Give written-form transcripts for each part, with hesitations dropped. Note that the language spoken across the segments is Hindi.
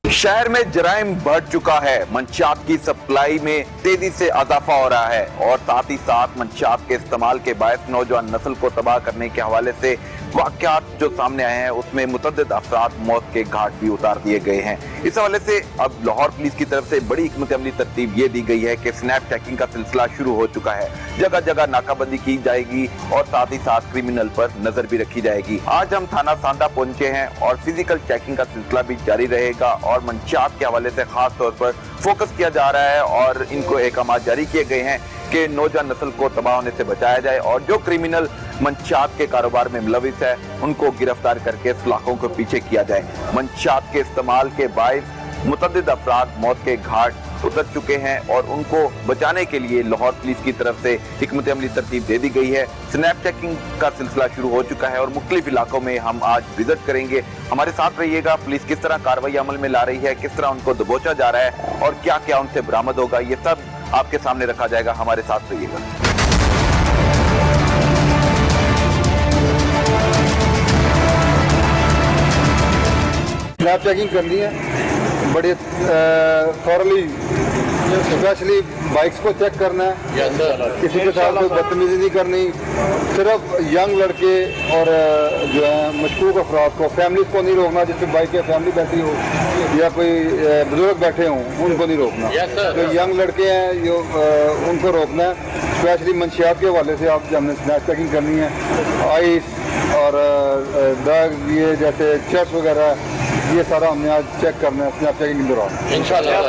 शहर में जराइम बढ़ चुका है। मंशियात की सप्लाई में तेजी से इजाफा हो रहा है और साथ ही साथ मंशियात के इस्तेमाल के बायस नौजवान नस्ल को तबाह करने के हवाले से वाकयात जो सामने आए हैं उसमें मुतअद्दिद अफराद मौत के घाट भी उतार दिए गए हैं। इस हवाले से अब लाहौर पुलिस की तरफ से बड़ी हिकमत अमली तरतीब ये दी गई है कि स्नैप चेकिंग का सिलसिला शुरू हो चुका है। जगह जगह नाकाबंदी की जाएगी और साथ ही साथ क्रिमिनल पर नजर भी रखी जाएगी। आज हम थाना सांदा पहुंचे हैं और फिजिकल चेकिंग का सिलसिला भी जारी रहेगा और मंशियात के हवाले से खास तौर पर फोकस किया जा रहा है और इनको अहकाम जारी किए गए हैं कि नौजवान नस्ल को तबाह होने से बचाया जाए और जो क्रिमिनल मंशियात के कारोबार में मुलविस है उनको गिरफ्तार करके सलाखों को पीछे किया जाए। मंशियात के इस्तेमाल के बायस मुतअद्दिद अफराद मौत के घाट उतर चुके हैं और उनको बचाने के लिए लाहौर पुलिस की तरफ से हिकमत अमली तरतीब दे दी गई है। स्नैप चेकिंग का सिलसिला शुरू हो चुका है और मुख्तलिफ इलाकों में हम आज विजिट करेंगे। हमारे साथ रहिएगा। पुलिस किस तरह कार्रवाई अमल में ला रही है, किस तरह उनको दबोचा जा रहा है और क्या क्या उनसे बरामद होगा, ये सब आपके सामने रखा जाएगा। हमारे साथ रहिएगा। स्नैप चेकिंग करनी है बड़े थॉरली, स्पेशली बाइक्स को चेक करना है। किसी के साथ कोई बदतमीजी नहीं करनी। सिर्फ यंग लड़के और जो है मशकूक अफराद को, फैमिलीज को नहीं रोकना। जिसपे बाइक या फैमिली बैठी हो या कोई बुजुर्ग बैठे हों उनको नहीं रोकना। जो यंग लड़के हैं जो उनको रोकना है। स्पेशली मंशियात के हवाले से आप हमने स्नैप चेकिंग करनी है। आइस और ड्रग्स, ये जैसे चर्च वगैरह, ये सारा हमने आज चेक करना है स्नैप चेकिंग के दौरान इंशाल्लाह।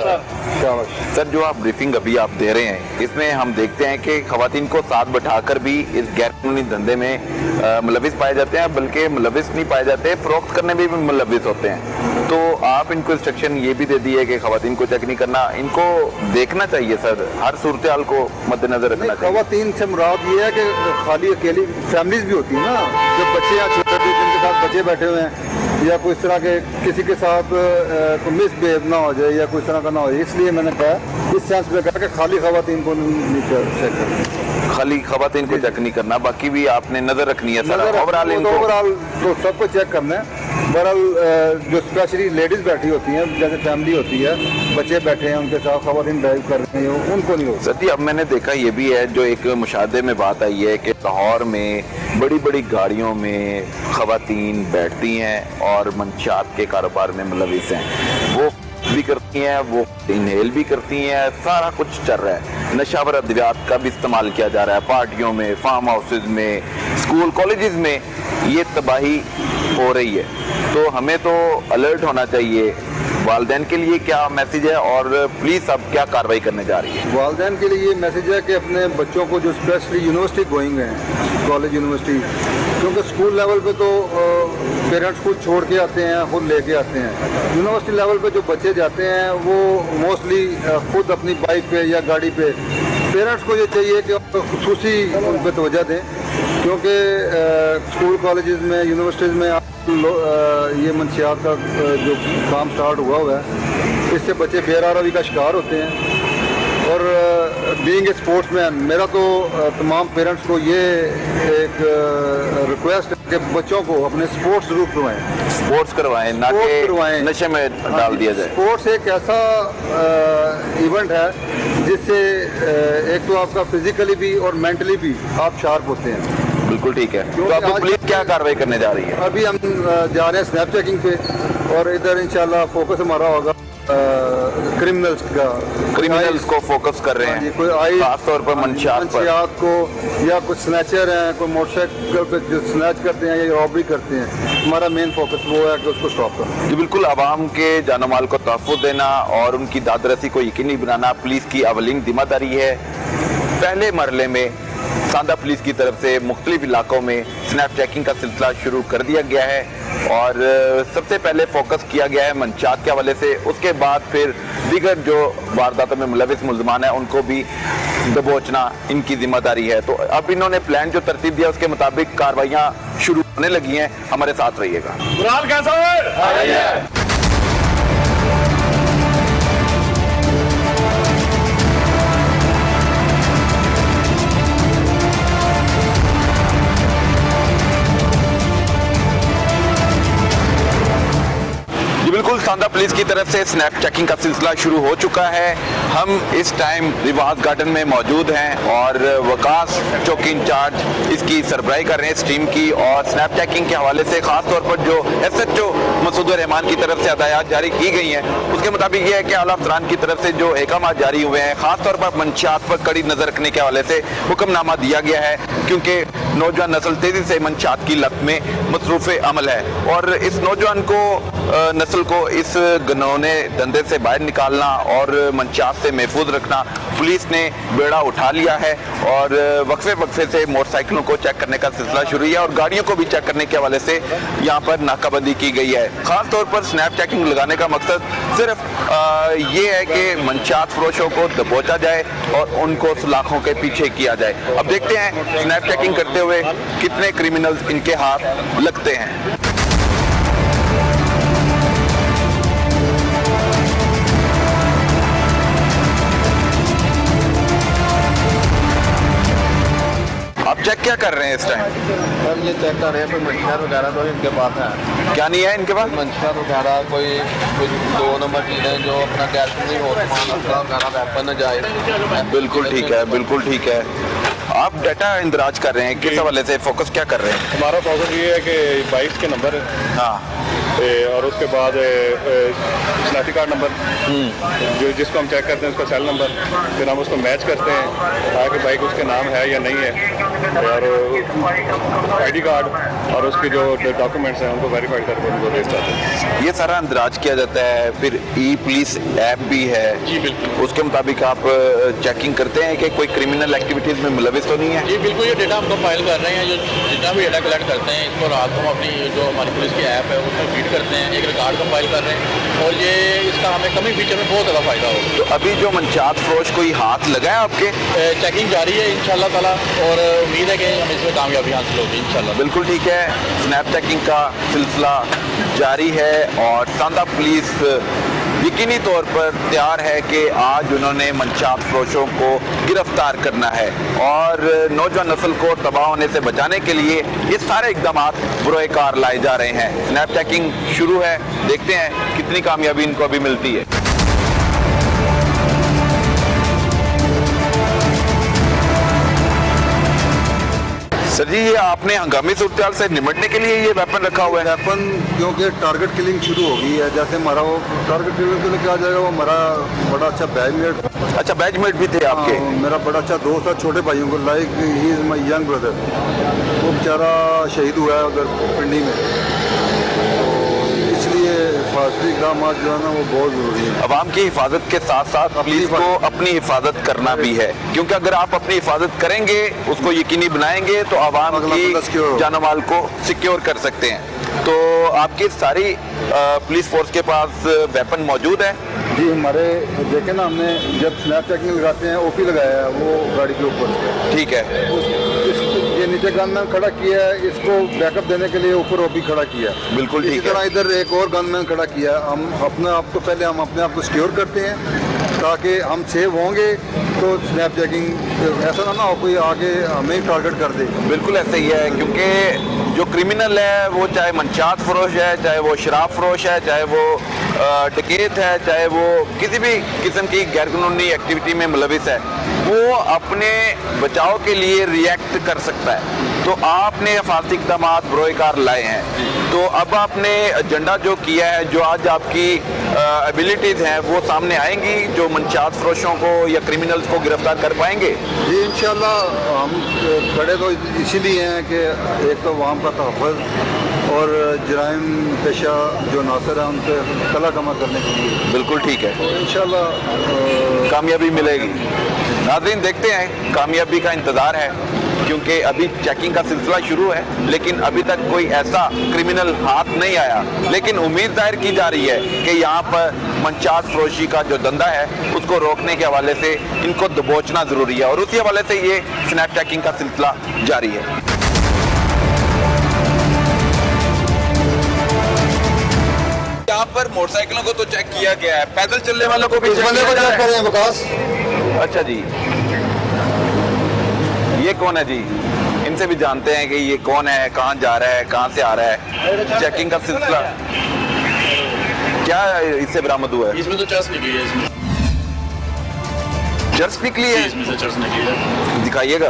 सर, जो आप ब्रीफिंग अभी आप दे रहे हैं इसमें हम देखते हैं कि खवातीन को साथ बैठाकर भी इस गैर कानूनी धंधे में मुलविस पाए जाते हैं, बल्कि मुलविस नहीं पाए जाते, फरोख्त करने में भी मुलविस होते हैं। तो आप इनको इंस्ट्रक्शन ये भी दे दी है कि खवातीन को चेक नहीं करना, इनको देखना चाहिए सर, हर सूरत हाल को मद्देनजर रखना चाहिए। खवातीन से मुराद ये है कि खाली अकेली फैमिलीज भी होती है ना, जब बच्चे या छोटे जिनके साथ बच्चे बैठे हुए हैं या कोई इस तरह के किसी के साथ मिसबिहेव ना हो जाए या कोई इस तरह का ना हो जाए, इसलिए मैंने कहा इस सेंस में कहा कि खाली खवातीन को नहीं चेक करना, खाली खवातीन को चेक नहीं करना, बाकी भी आपने नजर रखनी है सर। ओवरऑल तो सबको चेक करना है। बहरहाल जो स्पेशली लेडीज बैठी होती हैं, जैसे फैमिली होती है, बच्चे बैठे हैं उनके साथ खवातीन ड्राइव कर रहे हैं, उनको नहीं होता। सर जी, अब मैंने देखा ये भी है, जो एक मुशाहदे में बात आई है कि लाहौर में बड़ी बड़ी गाड़ियों में खवातीन बैठती हैं और मंशियात के कारोबार में मुलविस हैं। वो भी करती हैं, वो इनहेल भी करती हैं, सारा कुछ चल रहा है। नशावर अद्वियात का भी इस्तेमाल किया जा रहा है पार्टियों में, फार्म हाउसेज में, स्कूल कॉलेजेस में। ये तबाही हो रही है, तो हमें तो अलर्ट होना चाहिए। वालिदैन के लिए क्या मैसेज है और पुलिस अब क्या कार्रवाई करने जा रही है? वालिदैन के लिए ये मैसेज है कि अपने बच्चों को जो स्पेशली यूनिवर्सिटी गोइंग हैं, कॉलेज यूनिवर्सिटी, क्योंकि स्कूल लेवल पे तो पेरेंट्स खुद छोड़ के आते हैं, खुद लेके आते हैं। यूनिवर्सिटी लेवल पे जो बच्चे जाते हैं वो मोस्टली खुद अपनी बाइक पे या गाड़ी पे। पेरेंट्स को ये चाहिए कि खुसूसी उन पर तवज्जो दें, क्योंकि स्कूल कॉलेजेस में, यूनिवर्सिटीज़ में ये मंशियात का जो काम स्टार्ट हुआ है, इससे बच्चे बेरारवी का शिकार होते हैं। और बीइंग ए स्पोर्ट्समैन, मेरा तो तमाम पेरेंट्स को ये एक रिक्वेस्ट है कि बच्चों को अपने स्पोर्ट्स जरूर करवाएं। स्पोर्ट्स करवाएं, ना कि नशे में डाल दिया जाए। स्पोर्ट्स एक ऐसा इवेंट है जिससे एक तो आपका फिजिकली भी और मेंटली भी आप शार्प होते हैं। बिल्कुल ठीक है। तो अब पुलिस क्या कार्रवाई करने जा रही है? अभी हम जा रहे हैं स्नैप चेकिंग पे और इधर इंशाल्लाह फोकस हमारा होगा क्रिमिनल्स को फोकस कर रहे हैं, कोई खास तौर पर मंशियात को, या कुछ स्नैचर हैं, कोई मोटरसाइकिल पे जो स्नैच करते हैं या रॉबरी करते हैं। हमारा मेन फोकस वो है कि उसको स्टॉप करना। जी बिल्कुल, आवाम के जानो माल को तहफ़्फ़ुज़ देना और उनकी दादरसी को यकीनी बनाना पुलिस की अवलीन जिम्मेदारी है। पहले मरहले में सांदा पुलिस की तरफ से मुख्तलिफ इलाकों में स्नैप चेकिंग का सिलसिला शुरू कर दिया गया है और सबसे पहले फोकस किया गया है मंशियात के हवाले से। उसके बाद फिर दीगर जो वारदातों में मुलविस मुल्ज़मान है उनको भी दबोचना इनकी जिम्मेदारी है। तो अब इन्होंने प्लान जो तरतीब दिया उसके मुताबिक कार्रवाइयाँ शुरू होने लगी हैं। हमारे साथ रहिएगा। बिल्कुल सांदा पुलिस की तरफ से स्नैप चेकिंग का सिलसिला शुरू हो चुका है। हम इस टाइम रिवाज गार्डन में मौजूद हैं और वकास चौकी इंचार्ज इसकी सरबराही कर रहे हैं इस टीम की। और स्नैप चेकिंग के हवाले से खास तौर पर जो SHO मसूद रहमान की तरफ से हदायत जारी की गई हैं, उसके मुताबिक ये है कि आला अफसरान की तरफ से जो अहकाम जारी हुए हैं, खास तौर पर मंशियात पर कड़ी नजर रखने के हवाले से हुक्मनामा दिया गया है, क्योंकि नौजवान नस्ल तेजी से मंशियात की लत में मसरूफ़ अमल है और इस नौजवान को नस्ल को इस घिनौने धंधे से बाहर निकालना और मंशियात से महफूज रखना पुलिस ने बेड़ा उठा लिया है। और वक्फे वक्फे से मोटरसाइकिलों को चेक करने का सिलसिला शुरू है और गाड़ियों को भी चेक करने के हवाले से यहाँ पर नाकाबंदी की गई है। खास तौर पर स्नैप चेकिंग लगाने का मकसद सिर्फ ये है कि मंशियात फरोशों को दबोचा जाए और उनको सलाखों के पीछे किया जाए। अब देखते हैं स्नैप चेकिंग करते हुए कितने क्रिमिनल्स इनके हाथ लगते हैं। आप चेक क्या कर रहे हैं इस टाइम? सर ये चेक कर रहे हैं कोई मंशियात वगैरह तो इनके पास है। क्या नहीं है इनके पास? मंशियात वगैरह कोई 2 नंबर चीज़ें जो अपना गैर नहीं हो, सामान असला वगैरह वेपन न जाए। बिल्कुल ठीक है, बिल्कुल ठीक है। आप डाटा इंदराज कर रहे हैं, किस हवाले से फोकस क्या कर रहे हैं? हमारा फोकस ये है कि 22 के नंबर हाँ और उसके बाद शनाख्ती कार्ड नंबर जो जिसको हम चेक करते हैं उसका सेल नंबर, फिर हम उसको मैच करते हैं ताकि बाइक उसके नाम है या नहीं है, और ID कार्ड और उसके जो डॉक्यूमेंट्स हैं उनको वेरीफाइड करके उनको भेज जाते हैं। ये सारा इंदराज किया जाता है। फिर पुलिस ऐप भी है जी बिल्कुल। उसके मुताबिक आप चेकिंग करते हैं कि कोई क्रिमिनल एक्टिविटीज में मुलविस तो नहीं है? जी बिल्कुल, ये डेटा हम तो फाइल कर रहे हैं। जो जितना भी डेटा कलेक्ट करते हैं इसको रात को हम अपनी जो हमारी पुलिस की ऐप है उसमें फीड करते हैं, एक रिकॉर्ड कंपाइल कर रहे हैं और ये इसका हमें कमी फीचर में बहुत ज़्यादा फायदा होगा। तो अभी जो मंशियात फरोश कोई हाथ लगा है आपके? चेकिंग जारी है इंशाल्लाह ताला और उम्मीद है कि हमें इसमें कामयाबी हासिल होगी इंशाल्लाह। बिल्कुल ठीक है, स्नैप चेकिंग का सिलसिला जारी है और सांदा पुलिस यकीनी तौर पर तैयार है कि आज उन्होंने मंशियात फरोशों को गिरफ्तार करना है और नौजवान नस्ल को तबाह होने से बचाने के लिए ये सारे इकदाम बुरोए कार लाए जा रहे हैं। स्नैप चेकिंग शुरू है, देखते हैं कितनी कामयाबी इनको अभी मिलती है। सर जी, ये आपने हंगामी सूरत से निपटने के लिए ये वेपन रखा हुआ है? वेपन क्योंकि टारगेट किलिंग शुरू हो गई है, जैसे हमारा वो टारगेट किलिंग के लिए क्या जाएगा, वो हमारा बड़ा अच्छा बैचमेट। अच्छा, बैचमेट भी थे आपके? मेरा बड़ा अच्छा दोस्त है छोटे भाइयों को, like he is my young brother. वो बेचारा शहीद हुआ है उधर पिंडी में, इसलिए हिफाजती इक़दाम जो है ना वो बहुत ज़रूरी है। अवाम की हिफाजत के साथ साथ पुलिस को अपनी हिफाजत करना भी है, क्योंकि अगर आप अपनी हिफाजत करेंगे, उसको यकीनी बनाएंगे तो अवाम की जानो माल को सिक्योर कर सकते हैं। तो आपकी सारी पुलिस फोर्स के पास वेपन मौजूद है? जी, हमारे देखे ना, हमने जब स्नैप चेकिंग लगाते हैं OP लगाया है वो गाड़ी के ऊपर। ठीक है। ये नीचे गनमैन खड़ा किया है, इसको बैकअप देने के लिए ऊपर OP खड़ा किया है। बिल्कुल ठीक है। इसी तरह इधर एक और गनमैन खड़ा किया है। हम अपने आप को पहले हम अपने आप को सिक्योर करते हैं ताकि हम सेव होंगे, तो स्नैप चेकिंग ऐसा ना हो कोई आगे हमें टारगेट कर दे। बिल्कुल ऐसे ही है, क्योंकि जो क्रिमिनल है वो चाहे मंशियात फरोश है, चाहे वो शराब फरोश है, चाहे वो डकैत है, चाहे वो किसी भी किस्म की गैरकानूनी एक्टिविटी में मुलविस है, वो अपने बचाव के लिए रिएक्ट कर सकता है। तो आपने हिफाजती इक़दाम बरोए कार लाए हैं, तो अब आपने एजेंडा जो किया है, जो आज आपकी एबिलिटीज़ हैं वो सामने आएंगी, जो मंशियात फरोशों को या क्रिमिनल्स को गिरफ्तार कर पाएंगे? जी इंशाल्लाह। हम खड़े तो इसीलिए हैं कि एक तो वहाँ का तहफ़्फ़ुज़ और जराइम पेशा जो नासर है उन पर कला कमा करने के लिए। बिल्कुल ठीक है, तो इंशाल्लाह कामयाबी मिलेगी। नाज़रीन, देखते हैं, कामयाबी का इंतज़ार है, क्योंकि अभी चेकिंग का सिलसिला शुरू है, लेकिन अभी तक कोई ऐसा क्रिमिनल हाथ नहीं आया। लेकिन उम्मीद जाहिर की जा रही है कि यहाँ पर मंशियात फरोशी का जो धंधा है उसको रोकने के हवाले से इनको दबोचना ज़रूरी है और उसी हवाले से ये स्नैप चेकिंग का सिलसिला जारी है। यहाँ पर मोटरसाइकिलों को तो चेक किया गया है, पैदल चलने वालों को भी चेक किया जा रहा है। अच्छा जी, ये कौन है जी? इनसे भी जानते हैं कि ये कौन है, कहाँ जा रहा है, कहाँ से आ रहा है। चेकिंग का सिलसिला क्या इससे बरामद हुआ है? इसमें तो चर्स निकली है, इसमें चर्स निकली है, इसमें से चर्स निकली है। दिखाइएगा।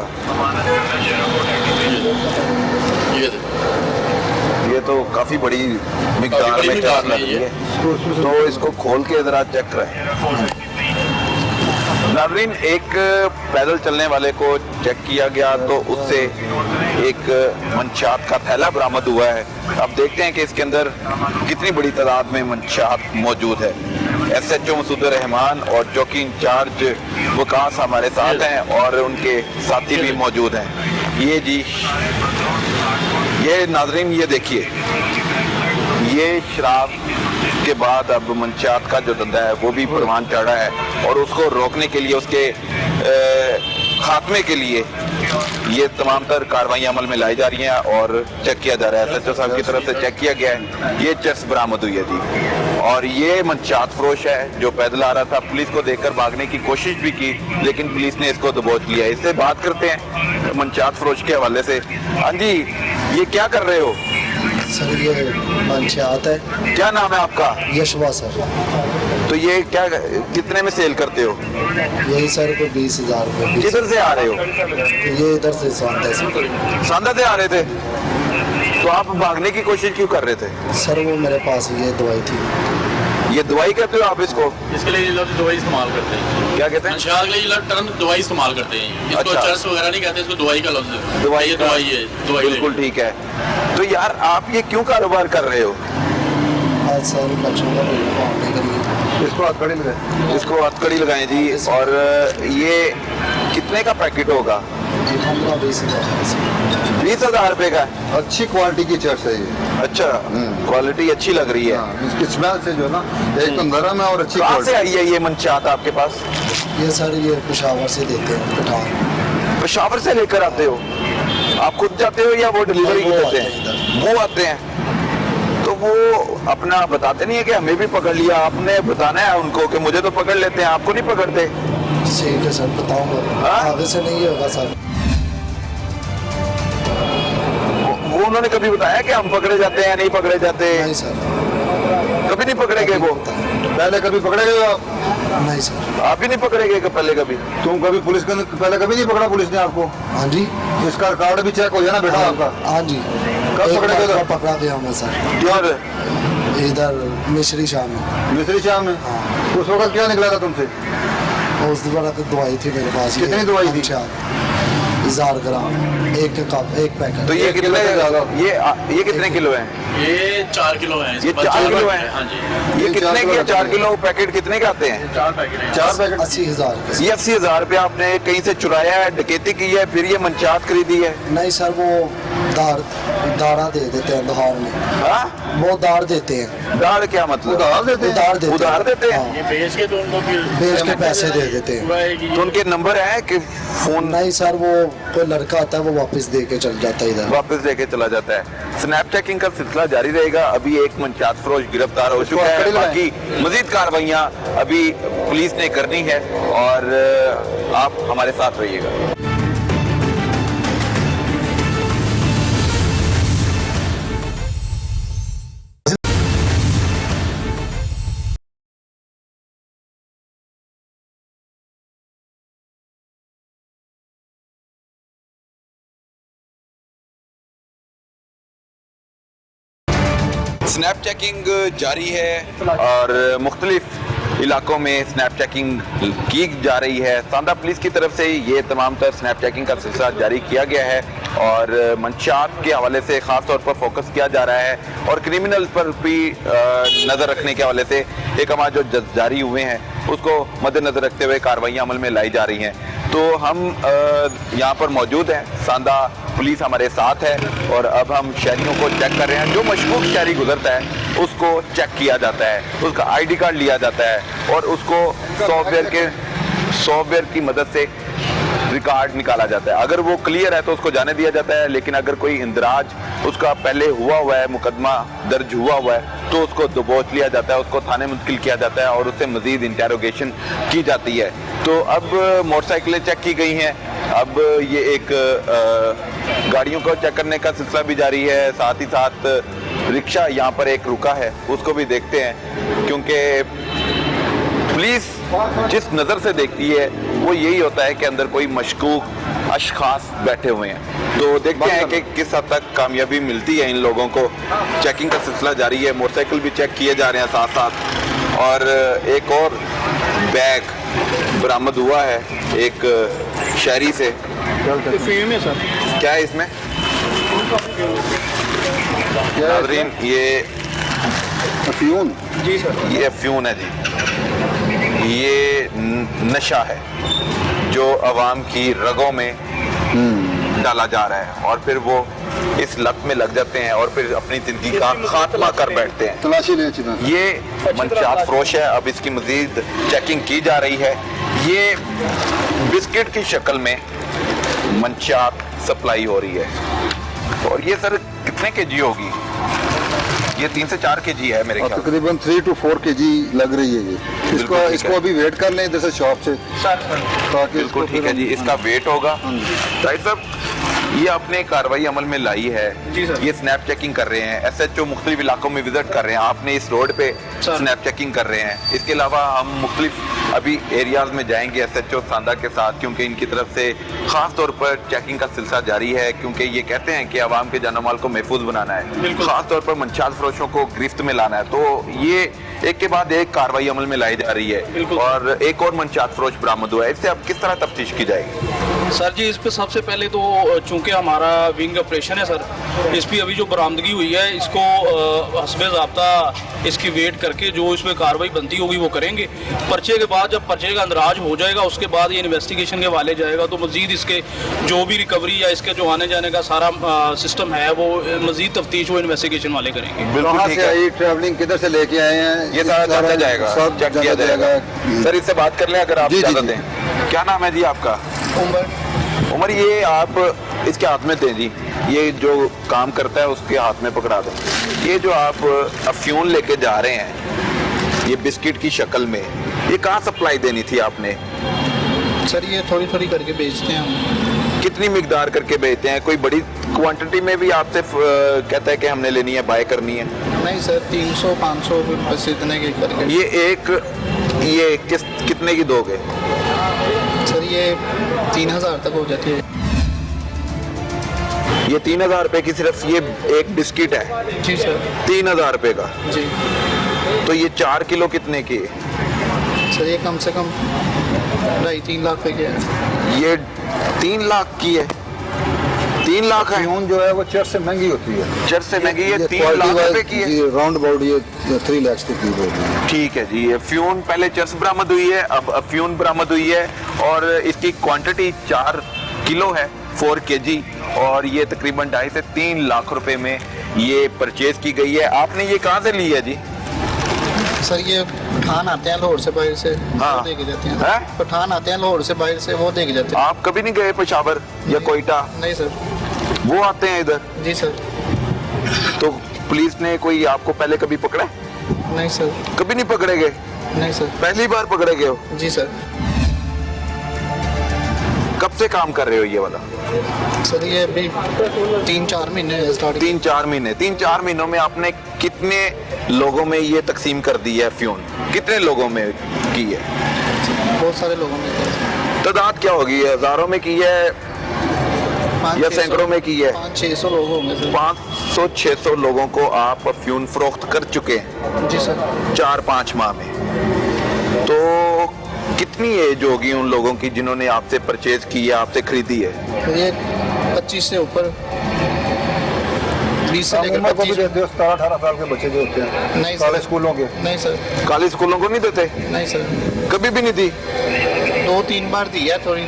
ये देखो। ये तो काफी बड़ी मिकदार बड़ी में मिकदार चर्स में लग रही ये। है, तो इसको खोल के जरा चेक करें। नाज़रीन, एक पैदल चलने वाले को चेक किया गया तो उससे एक मंशात का थैला बरामद हुआ है। अब देखते हैं कि इसके अंदर कितनी बड़ी तादाद में मंशात मौजूद है। SHO मसूद रहमान और चौकी इंचार्ज वकास हमारे साथ हैं और उनके साथी भी मौजूद हैं। ये जी, ये नाज़रीन, ये देखिए, ये शराब के बाद अब मंशियात का जो धंधा है वो भी परवान चढ़ा है और उसको रोकने के लिए, उसके खात्मे के लिए ये तमाम तर कार्रवाइयाँ अमल में लाई जा रही हैं और चेक किया जा रहा है। SHO साहब की तरफ से चेक किया गया है। ये चर्स बरामद हुई है जी, और ये मंशियात फरोश है जो पैदल आ रहा था। पुलिस को देखकर भागने की कोशिश भी की, लेकिन पुलिस ने इसको दबोच लिया। इससे बात करते हैं मंशियात फरोश के हवाले से। हाँ जी, ये क्या कर रहे हो? सर ये मंशियात है। क्या नाम है आपका? यशवा सर। तो ये क्या, कितने में सेल करते हो? यही सर को 20,000 रुपये। किधर से आ रहे हो? ये इधर से सांता से। सांदा से आ रहे थे, तो आप भागने की कोशिश क्यों कर रहे थे? सर वो मेरे पास ये दवाई थी। ये दवाई कहते हो आप इसको? इसके लिए ये लोग दवाई इस्तेमाल करते हैं। क्या कहते हैं? मंशियात के लिए ये लोग टर्म दवाई इस्तेमाल करते हैं। इसको अच्छा। चर्स वगैरह नहीं कहते, इसको दवाई का लफ्ज है। दवाई ये का- दवाई है, दवाई बिल्कुल ठीक है। तो यार, आप ये क्यों कारोबार कर रहे हो? आज सर बच्चों का पेट पालने के लिए। इसको हथकड़ी में इसको हथकड़ी लगाएं जी। और ये कितने का पैकेट होगा? ये 15-20,000 से। 20,000 रुपए का? अच्छी क्वालिटी की चर्च है ये। अच्छा, क्वालिटी अच्छी लग रही है। हाँ, इसकी स्मेल से जो ना, एक तो नरम है और अच्छी कहाँ से क्वालिटी। आई है ये मंशियात आपके पास? ये सर ये पेशावर से देते हैं, पठान। पेशावर से लेकर आते हो? आप खुद जाते हो या वो डिलीवरी वो करते आते हैं हैं? वो आते हैं, तो वो अपना बताते नहीं है कि हमें भी पकड़ लिया? आपने बताना है उनको कि मुझे तो पकड़ लेते हैं, आपको नहीं पकड़ते। ठीक है सर, बताऊंगा। हाँ? आगे से नहीं होगा सर। वो उन्होंने कभी बताया कि हम पकड़े जाते हैं, नहीं पकड़े जाते? नहीं सर। कभी नहीं पकड़े गए वो? पहले कभी पकड़े गए आप? नहीं सर। आप भी नहीं पकड़े गए पहले कभी? तुम कभी पुलिस को पहले कभी नहीं पकड़ा पुलिस ने आपको? हाँ जी। इसका रिकॉर्ड भी चेक हो जाए ना बेटा आपका। हाँ जी। कब एक पकड़े बार गए थे? को पकड़ा गया मैं सर, क्यों? इधर मिश्री शाह में। मिस्त्री शाह में? उस वक्त क्या निकला था तुमसे? उस वक्त दवाई थी मेरे पास। कितनी दवाई थी? 1000 ग्राम, एक कप, एक पैकेट। तो ये कितने, ये कितने किलो है? ये 4 किलो है। ये 4 किलो है? हाँ जी, ये कितने के 4 किलो पैकेट कितने के आते हैं? 4 पैकेट हैं। 4 पैकेट। 80,000 के। ये 80,000 रुपया आपने कहीं से चुराया है, डकैती की है, फिर ये मंशियात खरीदी है? नहीं सर, वो दाड़ा दे देते हैं धार में। हाँ? वो दाड़ देते हैं। दाल क्या मतलब? उधार देते हैं? उधार देते हैं। उधार देते हैं? हाँ, ये बेच के तो उनको फिर बेच के पैसे दे देते हैं। तो उनके नंबर है कि फोन नहीं सर, वो कोई लड़का आता है, वो वापस दे के चल जाता है इधर। वापस लेके चला जाता है। स्नैप चेकिंग का सिलसिला जारी रहेगा। अभी एक मंशियात फरोश गिरफ्तार हो चुका है, बाकी मजीद कार्रवाइयाँ अभी पुलिस ने करनी है और आप हमारे साथ रहिएगा। स्नैप चेकिंग जारी है और मुख्तलिफ इलाकों में स्नैप चेकिंग की जा रही है। सांदा पुलिस की तरफ से ये तमाम तर स्नैप चेकिंग का सिलसिला जारी किया गया है और मंशियात के हवाले से ख़ास तौर पर फोकस किया जा रहा है और क्रिमिनल पर भी नज़र रखने के हवाले से एक हमारे जो जज जारी हुए हैं उसको मद्देनज़र रखते हुए कार्रवाइयाँ अमल में लाई जा रही हैं। तो हम यहाँ पर मौजूद हैं, सांदा पुलिस हमारे साथ है और अब हम शहरियों को चेक कर रहे हैं। जो मशकूक शहरी गुजरता है उसको चेक किया जाता है, उसका ID कार्ड लिया जाता है और उसको सॉफ्टवेयर की मदद से रिकॉर्ड निकाला जाता है। अगर वो क्लियर है तो उसको जाने दिया जाता है, लेकिन अगर कोई इंदराज उसका पहले हुआ है, मुकदमा दर्ज हुआ है, तो उसको दबोच लिया जाता है, उसको थाने मुंतकिल किया जाता है और उससे मजीद इंटेरोगेशन की जाती है। तो अब मोटरसाइकिलें चेक की गई हैं, अब ये एक गाड़ियों को चेक करने का सिलसिला भी जारी है, साथ ही साथ रिक्शा यहाँ पर एक रुका है, उसको भी देखते हैं, क्योंकि पुलिस जिस नज़र से देखती है वो यही होता है कि अंदर कोई मशकूक अशखास बैठे हुए हैं। तो देखते हैं कि किस हद तक कामयाबी मिलती है इन लोगों को। चेकिंग का सिलसिला जारी है, मोटरसाइकिल भी चेक किए जा रहे हैं साथ साथ, और एक और बैग बरामद हुआ है एक शहरी से। फेम है सर। क्या है इसमें? नाज़रीन, ये अफ्यून जी सर। ये अफ्यून है जी, ये नशा है जो अवाम की रगों में डाला जा रहा है, और फिर वो इस लत में लग जाते हैं और फिर अपनी जिंदगी का खात्मा कर बैठते हैं। तलाशी ले चुका है। ये मंशात फरोश है, अब इसकी मजीद चेकिंग की जा रही है। ये बिस्किट की शक्ल में मंशात सप्लाई हो रही है, और ये सर कितने केजी होगी? ये 3 से 4 केजी है मेरे ख्याल से। तकरीबन 3 to 4 kg लग रही है ये। बिल्कुल ठीक इसको है। अभी वेट कर लें इधर से शॉप से, ताकि बिल्कुल ठीक है जी, इसका वेट होगा। राइट साहब, ये आपने कार्रवाई अमल में लाई है, ये स्नैप चेकिंग कर रहे हैं, SHO मुख्तलिफ इलाकों में विजिट कर रहे हैं, आपने इस रोड पे स्नैप चेकिंग कर रहे हैं। इसके अलावा हम मुख्तलिफ अभी एरियाज में जाएंगे SHO सांदा के साथ, क्योंकि इनकी तरफ से ख़ास तौर पर चेकिंग का सिलसिला जारी है, क्योंकि ये कहते हैं कि आवाम के जानो माल को महफूज बनाना है, ख़ास तौर पर मंशात फरोशों को गिरफ्त में लाना है। तो ये एक के बाद एक कार्रवाई अमल में लाई जा रही है, और एक और मंशात फरोश बरामद हुआ है। इससे अब किस तरह तफ्तीश की जाएगी? सर जी, इस पे सबसे पहले तो चूंकि हमारा विंग ऑपरेशन है सर, इस पर अभी जो बरामदगी हुई है इसको हस्बे ज़ाब्ता इसकी वेट करके जो इसमें कार्रवाई बनती होगी वो करेंगे। पर्चे के बाद जब पर्चे का अंदराज हो जाएगा उसके बाद ये इन्वेस्टिगेशन के वाले जाएगा, तो मज़ीद इसके जो भी रिकवरी या इसके जो आने जाने का सारा सिस्टम है वो मज़ीद तफ्तीश वो इन्वेस्टिगेशन वाले करेंगे। बिल्कुल कहाँ ठीक से है, आई, ट्रैवलिंग किधर से लेके आए हैं, ये सारा जांचा जाएगा, सब चेक किया जाएगा। सर, इससे बात कर लें अगर आप जी, जी, इजाजत जी। दें। क्या नाम है जी आपका? उमर, ये आप इसके हाथ में दें जी, ये जो काम करता है उसके हाथ में पकड़ा दें। ये जो आप अफ्यून लेके जा रहे हैं ये बिस्किट की शक्ल में, ये कहाँ सप्लाई देनी थी आपने? सर ये थोड़ी थोड़ी करके बेचते हैं हम। कितनी मिकदार करके बेचते हैं? कोई बड़ी क्वांटिटी में भी आपसे कहता है कि हमने लेनी है, बाय करनी है? नहीं सर, 300-500 बस इतने के करके। ये कितने की दोगे? सर ये 3000 तक हो जाती है। ये 3000 रुपए की सिर्फ ये एक बिस्किट है? जी सर। 3000 रुपए का? जी तो ये 4 किलो कितने की है? सर ये कम से कम 2.5-3 लाख पे के है। ये 3 लाख की है? 3 लाख है? अफ्यून जो है वो चर्च से महंगी होती है, चर्च से महंगी है, 3 क्वालिटी लाख वाइज रुपए की है? राउंड अबाउट ये 3 lakhs के करीब होगी। ठीक है जी, ये फ्यून पहले चर्च बरामद हुई है, अब अफ्यून बरामद हुई है, और इसकी क्वांटिटी 4 किलो है, 4 kg, और ये तकरीबन 2.5 से 3 लाख रुपए में ये परचेज की गई है। आपने ये कहाँ से ली है जी? सर ये पठान आते हैं लाहौर से, बाहर से, हाँ। वो दे के जाते हैं। हैं? पठान आते हैं लाहौर से, बाहर से, वो दे के जाते हैं। आप कभी नहीं गए पेशावर या कोयटा? नहीं सर। वो आते हैं इधर? जी सर। तो पुलिस ने कोई आपको पहले कभी पकड़ा? नहीं सर। कभी नहीं पकड़े गए? नहीं सर। पहली बार पकड़े गए हो? जी सर। कब से काम कर रहे हो ये वाला? सर ये अभी 3-4 महीने स्टार्ट। 3-4 महीने। 3-4 महीनों में आपने कितने लोगों में ये तकसीम कर दी है फ्यून? कितने लोगों में की है? बहुत सारे लोगों ने किया। तादाद क्या होगी? हजारों में की है या सैकड़ों में की है? 500-600 लोग होंगे सर। 500-600 लोगों को आप फ्यून फरोख्त कर चुके हैं जी सर। 4-5 माह में। तो कितनी एज होगी उन लोगों की जिन्होंने आपसे परचेज की है, आपसे खरीदी है? ये 25 से ऊपर, 20 से लेकर उम्र को भी 25। देते हो 17-18 साल के बच्चे जो होते हैं, नहीं सर। काले स्कूलों के। नहीं सर। काली स्कूलों को नहीं देते? नहीं सर। कभी भी नहीं दी? 2-3 बार दी है थोड़ी।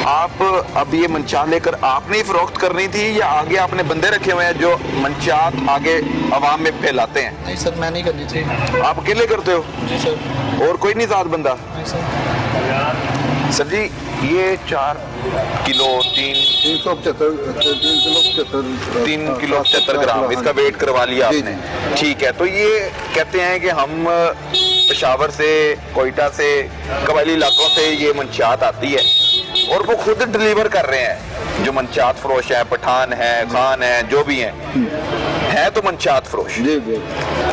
आप अब ये मंशात लेकर आपने ही फरोख्त करनी थी या आगे आपने बंदे रखे हुए हैं जो मंशात आगे आवाम में फैलाते हैं? नहीं सर, मैं नहीं करनी थी। आप अकेले करते हो? जी सर। और कोई नहीं साथ बंदा? नहीं सर। सर जी, ये 4 किलो 3 किलो 75 ग्राम इसका वेट करवा लिया जी, आपने? ठीक है, तो ये कहते हैं कि हम पेशावर से, कोयटा से, कबायली इलाकों से ये मंशात आती है और वो खुद डिलीवर कर रहे हैं, जो मंशात फरोश है, पठान है, खान है, जो भी हैं, है तो मंशियात फरोश। जी जी।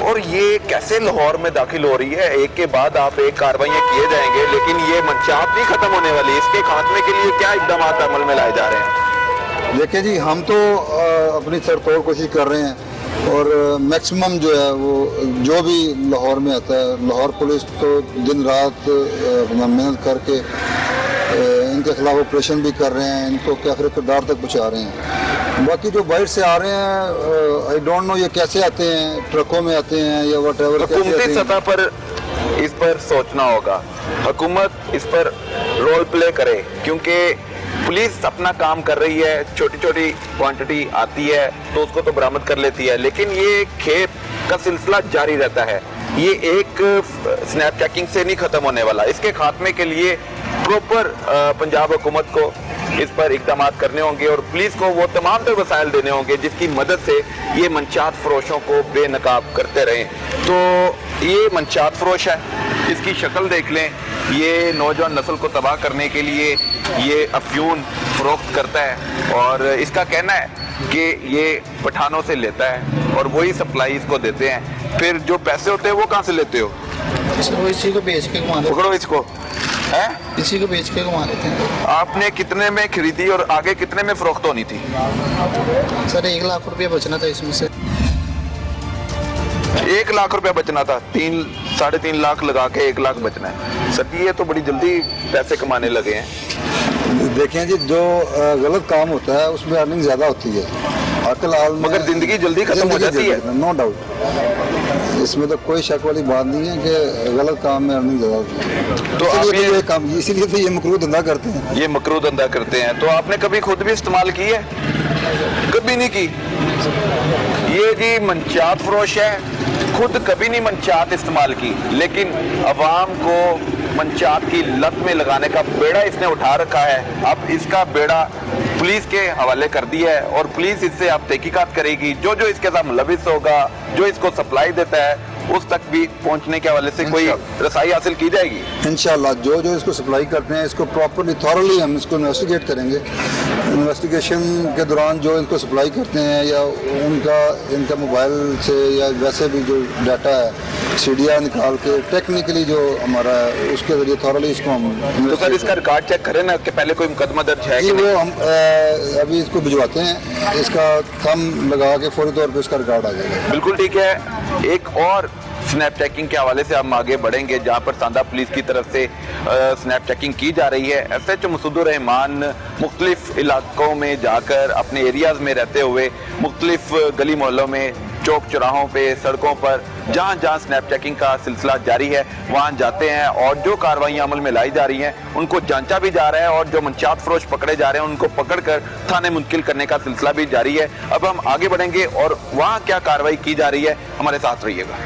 और ये कैसे लाहौर में दाखिल हो रही है? एक के बाद आप एक कार्रवाइयाँ किए जाएंगे, लेकिन ये मंशियात नहीं खत्म होने वाली। इसके खात्मे के लिए क्या इकदाम अमल में लाए जा रहे हैं? देखिए जी, हम तो अपनी सरतोड़ कोशिश कर रहे हैं और मैक्सिमम जो है वो जो भी लाहौर में आता है, लाहौर पुलिस तो दिन रात अपना मेहनत करके इनके खिलाफ ऑपरेशन भी कर रहे हैं, इनको कैफरे किरदार तक पहुँचा रहे हैं। बाकी जो बाहर से आ रहे हैं, आई डोंट नो ये कैसे आते हैं, ट्रकों में आते हैं या वट एवर। हुकूमती सतह पर इस पर सोचना होगा, हुकूमत इस पर रोल प्ले करे, क्योंकि पुलिस अपना काम कर रही है, छोटी छोटी क्वांटिटी आती है तो उसको तो बरामद कर लेती है, लेकिन ये खेप का सिलसिला जारी रहता है। ये एक स्नैप चेकिंग से नहीं खत्म होने वाला। इसके खात्मे के लिए प्रॉपर पंजाब हुकूमत को इस पर इकदाम करने होंगे और पुलिस को वो तमाम तर वसाइल देने होंगे जिसकी मदद से ये मंशियात फरोशों को बेनकाब करते रहें। तो ये मंशियात फरोश है, इसकी शक्ल देख लें। ये नौजवान नस्ल को तबाह करने के लिए ये अफ्यून फरोख्त करता है और इसका कहना है कि ये पठानों से लेता है और वही सप्लाई इसको देते हैं। फिर जो पैसे होते हैं वो कहाँ से लेते हो? वो इसी को बेच के घुमा देते पकड़ो इसको है, इसी को बेच के घुमा देते हैं। आपने कितने में खरीदी और आगे कितने में फरोख्त होनी थी? सर 1 लाख रुपया बचना था इसमें से। 1 लाख रुपया बचना था, 3-3.5 लाख लगा के 1 लाख बचना है। सर ये तो बड़ी जल्दी पैसे कमाने लगे हैं। देखें जी, जो गलत काम होता है उसमें अर्निंग ज़्यादा होती है अकल हाल में, मगर जिंदगी जल्दी खत्म हो जाती है। नो डाउट, इसमें तो कोई शक वाली बात नहीं है कि गलत काम में अर्निंग ज़्यादा होती है। तो इसीलिए तो ये मकरूह धंधा करते हैं। ये मकरूह धंधा करते हैं। तो आपने कभी खुद भी इस्तेमाल की है? कभी नहीं की। ये जी मंशियात फरोश है, खुद कभी नहीं मंशियात इस्तेमाल की, लेकिन अवाम को मंशियात की लत में लगाने का बेड़ा इसने उठा रखा है। अब इसका बेड़ा पुलिस के हवाले कर दिया है और पुलिस इससे अब तहकीकात करेगी। जो जो इसके साथ मुलविस होगा, जो इसको सप्लाई देता है, उस तक भी पहुंचने के हवाले से कोई रसाई हासिल की जाएगी इंशाल्लाह। जो जो इसको सप्लाई करते हैं इसको प्रॉपरली थॉरली हम इसको इन्वेस्टिगेट करेंगे। इन्वेस्टिगेशन के दौरान जो इनको सप्लाई करते हैं या इनका मोबाइल से या वैसे भी जो डाटा है सीडिया निकाल के टेक्निकली जो हमारा है उसके जरिए थॉरली इसको हम। तो सर इसका रिकॉर्ड चेक करें ना कि पहले कोई मुकदमा दर्ज है कि वो हम अभी इसको भिजवाते हैं, इसका थंब लगा के फौरी तौर पे इसका रिकॉर्ड आ जाएगा। बिल्कुल ठीक है। एक और स्नैप चेकिंग के हवाले से हम आगे बढ़ेंगे जहां पर सांदा पुलिस की तरफ से स्नैप चेकिंग की जा रही है। SHO मसूदुर रहमान मुख्तलिफ इलाकों में जाकर अपने एरियाज़ में रहते हुए मुख्तलिफ गली मोहल्लों में, चौक चौराहों पे, सड़कों पर जहां जहां स्नैप चेकिंग का सिलसिला जारी है वहां जाते हैं और जो कार्रवाइयां अमल में लाई जा रही हैं उनको जांचा भी जा रहा है और जो मंशियात फरोश पकड़े जा रहे हैं उनको पकड़कर थाने मुंतकिल करने का सिलसिला भी जारी है। अब हम आगे बढ़ेंगे और वहां क्या कार्रवाई की जा रही है, हमारे साथ रहिएगा।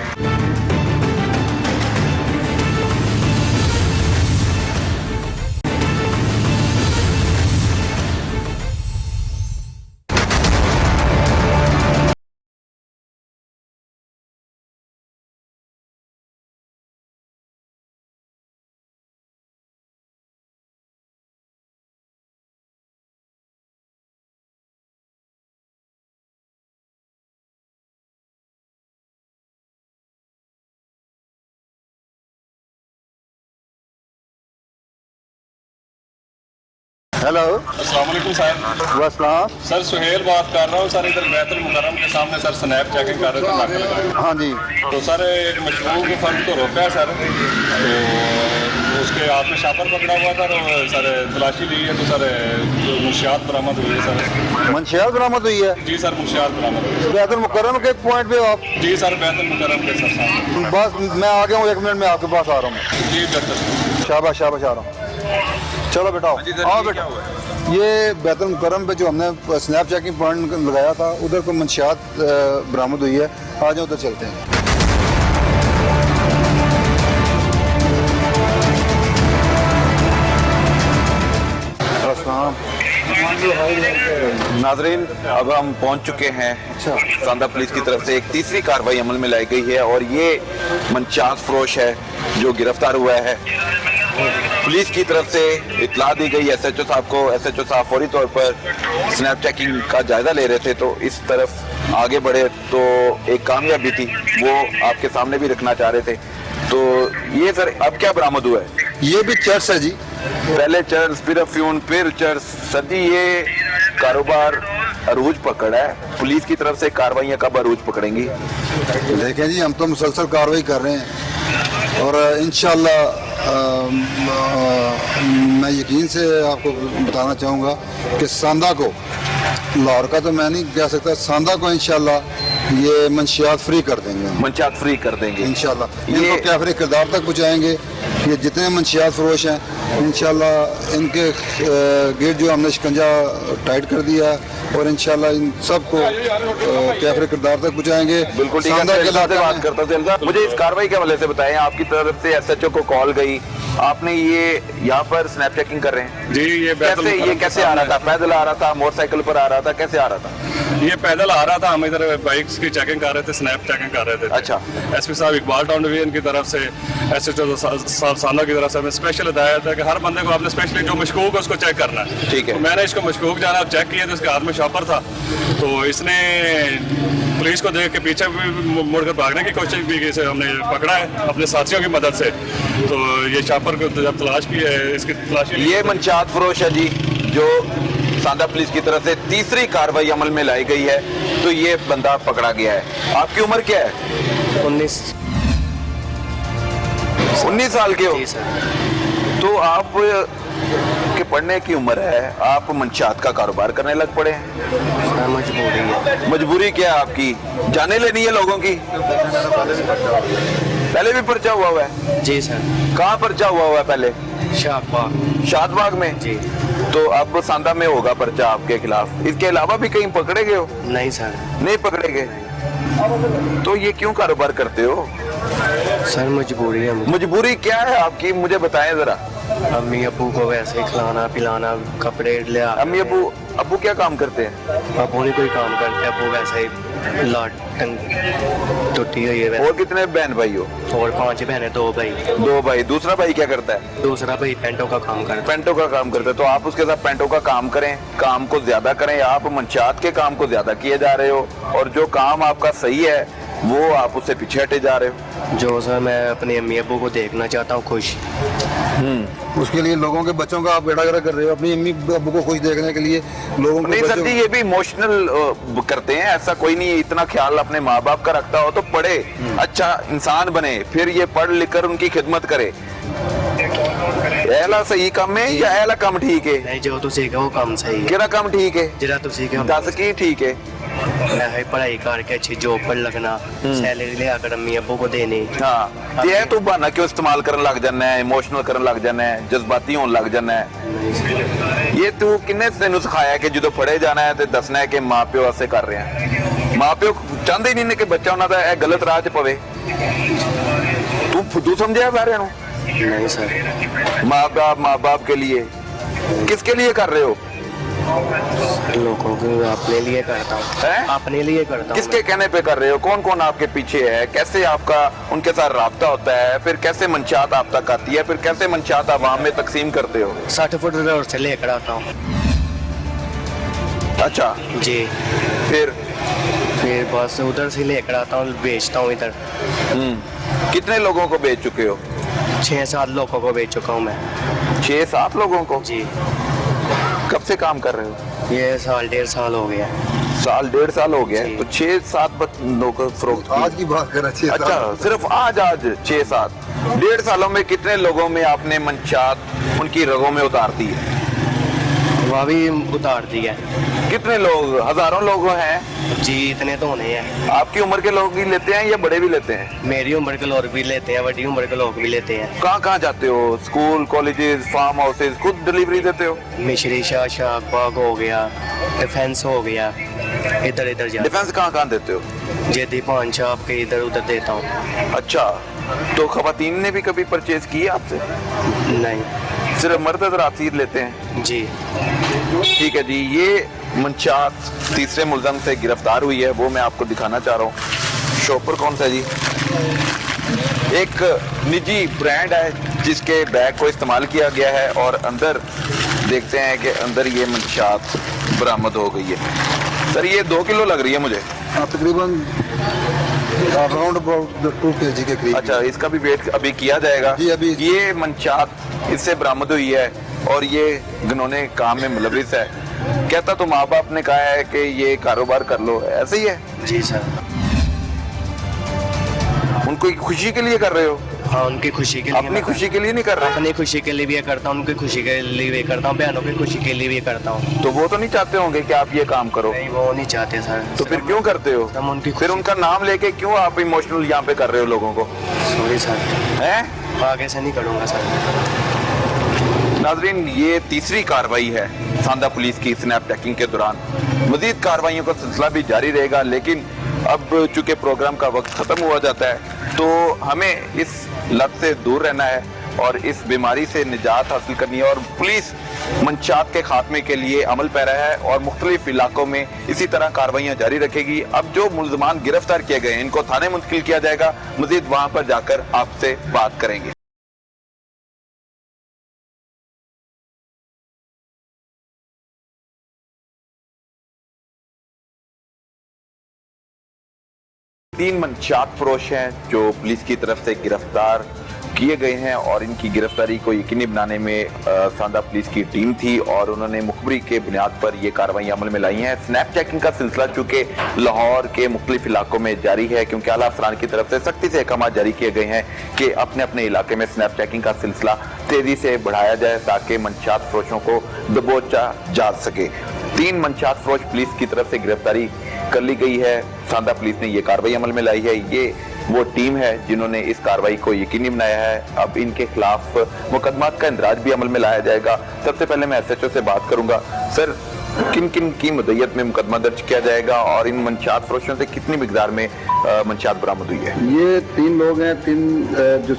हेलो, अस्सलाम वालेकुम सर। वसलाम। सर सुहेल बात कर रहा हूँ सर। इधर बैतुल मुकर्रम के सामने सर स्नैप चेकिंग कर रहे थे नाके लगाए। हाँ जी। तो सर एक मशरूम के फर्द को रोका है सर, तो उसके हाथ में शापर पकड़ा हुआ था, तो सर तलाशी ली है तो सर मुंशियात बरामद हुई है सर। मंशियात बरामद हुई है? जी सर मुंशियात बरामद हुई है। बैतुल मुकर्रम के पॉइंट पे आप? जी सर बैतुल मुकर्रम के सर सामने। बस मैं आ गया हूँ, 1 मिनट में आपके पास आ रहा हूँ। जी बेहतर। शाबाश शाबाश, आ रहा हूँ। चलो बेटा आओ बेटा। ये बैतुल मुकर्रम पे जो हमने स्नैप चेकिंग पॉइंट लगाया था उधर को मंशियात बरामद हुई है। आ जाओ उधर चलते हैं। नाजरीन अब हम पहुंच चुके हैं सांदा पुलिस की तरफ से एक तीसरी कार्रवाई अमल में लाई गई है और ये मंशियात फरोश है जो गिरफ्तार हुआ है। पुलिस की तरफ से इतला दी गई एसएचओ साहब को। एसएचओ साहब फौरी तौर पर स्नैप चेकिंग का जायजा ले रहे थे, तो इस तरफ आगे बढ़े तो एक कामयाबी थी, वो आपके सामने भी रखना चाह रहे थे। तो ये सर अब क्या बरामद हुआ है? ये भी चर्च है जी। पहले चर्च, फिर अफ्यून, फिर चर्च। सर जी ये कारोबार अरूज पकड़ा है, पुलिस की तरफ से कार्रवाइयाँ कब अरूज पकड़ेंगी? देखें जी, हम तो मुसलसल कार्रवाई कर रहे हैं और इंशाल्लाह मैं यकीन से आपको बताना चाहूँगा कि सांदा को, लाहौर का तो मैं नहीं कह सकता, सांदा को इंशाल्लाह ये मंशियात फ्री कर देंगे। मंशियात फ्री कर देंगे इंशाल्लाह ये- इनको कैफरे किरदार तक पहुँचाएंगे। ये जितने मंशियात फरोश हैं इंशाल्लाह इनके गेट जो हमने शिकंजा टाइट कर दिया और इंशाल्लाह इन सबको कैफरे किरदार तक पहुँचाएंगे। बिल्कुल ठीक है। सांदा के से इलाके बात में- करता हूं जल्द। मुझे इस कार्रवाई के हवाले से बताएं, आपकी तरफ से एसएचओ को कॉल गई, आपने ये यहाँ पर स्नैप चेकिंग कर रहे हैं जी ये कैसे? ये कैसे आ रहा था? पैदल आ रहा था, मोटरसाइकिल पर आ रहा था, कैसे आ रहा था? ये पैदल आ रहा था, हम इधर बाइक्स की चेकिंग कर रहे थे, स्नैप चेकिंग कर रहे थे। अच्छा। एसपी साहब इकबाल टाउन डिवीजन की तरफ से, एसएचओ साहब साना की तरफ से हमें स्पेशल हिदायत है कि हर बंदे को आपने स्पेशली जो मशकूक है उसको चेक करना है। ठीक है। तो मैंने इसको मशकूक जाना चेक किया तो इसके हाथ में शॉपर था, तो इसने पुलिस को देख के पीछे भी मुड़कर भागने की कोशिश भी की, इसे हमने पकड़ा है अपने साथियों की मदद से। तो ये शॉपर को जब तलाश की है, इसकी तलाशी ये मंशियात फरोश है जी, जो सांदा पुलिस की तरफ से तीसरी कार्रवाई अमल में लाई गई है, तो ये बंदा पकड़ा गया है। आपकी उम्र क्या है? 19 साल के हो? जी सर। तो आप के पढ़ने की उम्र है, आप मंशियात का कारोबार करने लग पड़े हैं। सर मजबूरी है। मजबूरी क्या है आपकी? जाने लेनी है लोगों की? पहले भी पर्चा हुआ है? जी सर। कहाँ पर्चा हुआ है पहले? शाहबाग। शादबाग में? जी। तो अब सांदा में होगा पर्चा आपके खिलाफ। इसके अलावा भी कहीं पकड़े गए हो? नहीं सर। नहीं पकड़े गए। तो ये क्यों कारोबार करते हो? सर मजबूरी है मुझे। मजबूरी क्या है आपकी, मुझे बताएं जरा। अम्मी अबू को वैसे ही खिलाना पिलाना, कपड़े ले आ। अम्मी अबू क्या काम करते हैं? अबू नहीं कोई काम करते, अबू वैसे ही लाटन टूटी हुई है वैसे। और कितने बहन भाई हो? और 5 बहनें 2 भाई। 2 भाई। दूसरा भाई क्या करता है? दूसरा भाई पेंटों का काम करता पेंटों का काम करते हैं। तो आप उसके साथ पेंटों का काम करें, काम को ज्यादा करें। आप मंशियात के काम को ज्यादा किए जा रहे हो और जो काम आपका सही है वो आप उससे पीछे हटे जा रहे हो। जो सर मैं अपने अम्मी अबू को देखना चाहता हूँ खुश। उसके लिए लोगों के बच्चों का आप बेड़ा कर रहे हो, अपनी अम्मी अब्बू को खुश देखने के लिए लोगों को नहीं सर जी, ये भी इमोशनल करते हैं, ऐसा कोई नहीं है। इतना ख्याल अपने माँ बाप का रखता हो तो पढ़े, अच्छा इंसान बने, फिर ये पढ़ लिख कर उनकी खिदमत करे। एला सही काम है या एला काम ठीक है? नहीं जो तुसी कहो काम सही है। केड़ा काम ठीक है? ਜਿਹੜਾ ਤੁਸੀਂ ਕਿਹਾ दस की ठीक है? है पढ़ाई करके अच्छी जॉब पर लगना, सैलरी ले आकर अम्मी अबू को देनी। हाँ ते है तू बहाना क्यों इस्तेमाल करन लग जाना है, इमोशनल करन लग जाना है, जज्बाती होने लग जाना है? ये तू किन्ने तेनू सिखाया कि जो पढ़े जाना है तो दसना है कि माँ प्यो ऐसे कर रहे हैं? माँ प्यो चाहते ही नहीं ने कि बच्चा उन्होंने ए गलत राह च पवे। तू फुद्दू समझिया सारे नू? नहीं सर। माँ बाप के लिए, किसके लिए कर रहे हो? लोगों को अपने लिए करता हूँ। हैं? अपने लिए करता हूँ। किसके कहने पे कर रहे हो? कौन कौन आपके पीछे है? कैसे आपका उनके साथ राब्ता होता है? फिर कैसे मंशियात आप तक आती है? फिर कैसे मंशियात आवाम में तकसीम करते हो? 60 फुट रोड से लेकर आता हूँ। अच्छा जी। फिर बस उधर से लेकर आता हूँ, बेचता हूँ इधर। कितने लोगों को बेच चुके हो? 6-7 लोगों को बेच चुका हूँ मैं। 6-7 लोगों को? जी। कब से काम कर रहे हो? ये 1.5 साल हो गया। साल 1.5 साल हो गया जी। तो 6-7 लोग फरोख्त की। आज की बात कर रहे हैं। अच्छा सिर्फ आज 6-7 1.5 सालों में कितने लोगों में आपने मंशियात उनकी रगों में उतार दी है? वह भी उतार दिया। कितने लोग? हजारों लोग हैं जी, इतने तो होने हैं। आपकी उम्र के लोग भी लेते हैं या बड़े भी लेते हैं? मेरी उम्र के लोग भी लेते हैं, बड़ी उम्र के लोग भी लेते हैं। कहाँ कहाँ जाते हो? स्कूल, कॉलेजेस, फार्म हाउसेज, खुद डिलीवरी देते हो? मिश्री शाह, शाहबाग हो गया, डिफेंस हो गया, इधर इधर जा। डिफेंस कहाँ देते हो? जेदी पान छाप के इधर उधर देता हूँ। अच्छा, तो खवातीन ने भी कभी परचेज की है आपसे? नहीं। सिर्फ मर्द हज़रात ही लेते हैं? जी। ठीक है जी। ये मंशियात तीसरे मुल्ज़म से गिरफ्तार हुई है, वो मैं आपको दिखाना चाह रहा हूँ। शॉपर कौन सा जी? एक निजी ब्रांड है जिसके बैग को इस्तेमाल किया गया है और अंदर देखते हैं कि अंदर ये मंशात बरामद हो गई है। सर ये 2 किलो लग रही है मुझे। तकरीबन अराउंड अबाउट 2 kg के करीब। अच्छा, इसका भी वेट अभी किया जाएगा जी, अभी ये मंशात इससे बरामद हुई है और ये घिनौने काम में मुलविस है। कहता तो माँ बाप ने कहा है कि ये कारोबार कर लो, ऐसे ही है? जी सर। उनको खुशी के लिए कर रहे हो? हाँ, उनकी खुशी के लिए। अपनी खुशी के लिए नहीं कर रहे? अपनी खुशी के लिए भी ये करता हूँ, उनकी खुशी के लिए भी करता हूँ, बहनों की खुशी के लिए भी करता हूँ। तो वो तो नहीं चाहते होंगे कि आप ये काम करो? नहीं, वो नहीं चाहते सर। तो फिर क्यों करते हो? हम उनकी फिर उनका नाम लेके क्यों आप इमोशनल यहाँ पे कर रहे हो लोगों को? सॉरी सर, हैं? आगे से नहीं करूँगा सर। नाजरीन, ये तीसरी कार्रवाई है सांदा पुलिस की स्नैप चेकिंग के दौरान। मजीद कार्रवाइयों का सिलसिला भी जारी रहेगा, लेकिन अब चूंकि प्रोग्राम का वक्त खत्म हुआ जाता है तो हमें इस लत से दूर रहना है और इस बीमारी से निजात हासिल करनी है। और पुलिस मंशात के खात्मे के लिए अमल पैरा है और मुख्तलिफ इलाकों में इसी तरह कार्रवाइयां जारी रखेगी। अब जो मुल्ज़मान गिरफ्तार किए गए हैं इनको थाने मुंतकिल किया जाएगा, मजीद वहां पर जाकर आपसे बात करेंगे। तीन मंशात फरोश हैं जो पुलिस की तरफ से गिरफ्तार किए गए हैं और इनकी गिरफ्तारी को यकीनी बनाने में सांदा पुलिस की टीम थी और उन्होंने मुखबरी के बुनियाद पर ये कार्रवाई अमल में लाई हैं। स्नैप चेकिंग का सिलसिला चूंकि लाहौर के मुख्तलिफ इलाकों में जारी है, क्योंकि आला अफसरान की तरफ से सख्ती से अहकाम जारी किए गए हैं कि अपने अपने इलाके में स्नैप चेकिंग का सिलसिला तेजी से बढ़ाया जाए ताकि मंशात फरोशों को दबोचा जा सके। 3 मंशात फरोश पुलिस की तरफ से गिरफ्तारी कर ली गई है। सांदा पुलिस ने ये कार्रवाई अमल में लाई है। ये वो टीम है जिन्होंने इस कार्रवाई को यकीनी बनाया है। अब इनके खिलाफ मुकदमात का इंदराज भी अमल में लाया जाएगा। सबसे पहले मैं SHO से बात करूंगा। सर, किन किन की मुद्दत में मुकदमा दर्ज किया जाएगा और इन मंशात फरोशों से कितनी मिकदार में मंशात बरामद हुई है? ये 3 लोग हैं, 3 जो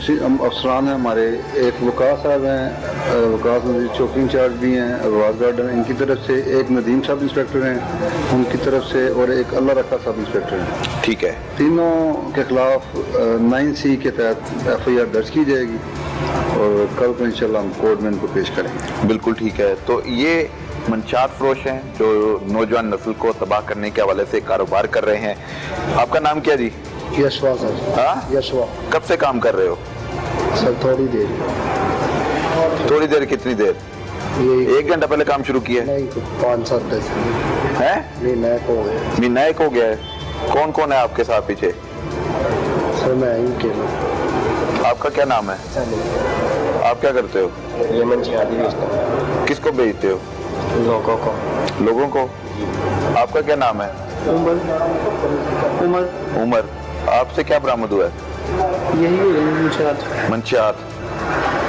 अफसरान हैं हमारे। एक वकास साहब हैं, वकास चौकी इंचार्ज भी हैं, अगवास गार्डन, इनकी तरफ से। एक नदीम सब इंस्पेक्टर हैं उनकी तरफ से, और एक अल्लाह रखा सब इंस्पेक्टर हैं। ठीक है। तीनों के खिलाफ 9C के तहत FIR दर्ज की जाएगी और कल को इंशाल्लाह हम कोर्ट में इनको पेश करेंगे। बिल्कुल ठीक है। तो ये मंशात फरोश हैं जो नौजवान नस्ल को तबाह करने के हवाले से कारोबार कर रहे हैं। आपका नाम क्या जी? यशवा सर। हाँ, यशवा। कब से काम कर रहे हो? सर थोड़ी देर। थोड़ी देर? कितनी देर? ये 1 घंटा पहले काम शुरू किया है? नहीं, 5-7 दिन है। महीना को हो गया। महीना एक हो गया है। कौन कौन है आपके साथ पीछे? सर मैं ही अकेला। आपका क्या नाम है? आप क्या करते हो? ये मंशात ही बेचता हूँ। किसको बेचते हो? लोगों को। लोगों को। आपका क्या नाम है? उमर। आपसे क्या बरामद हुआ है? यही मंशात।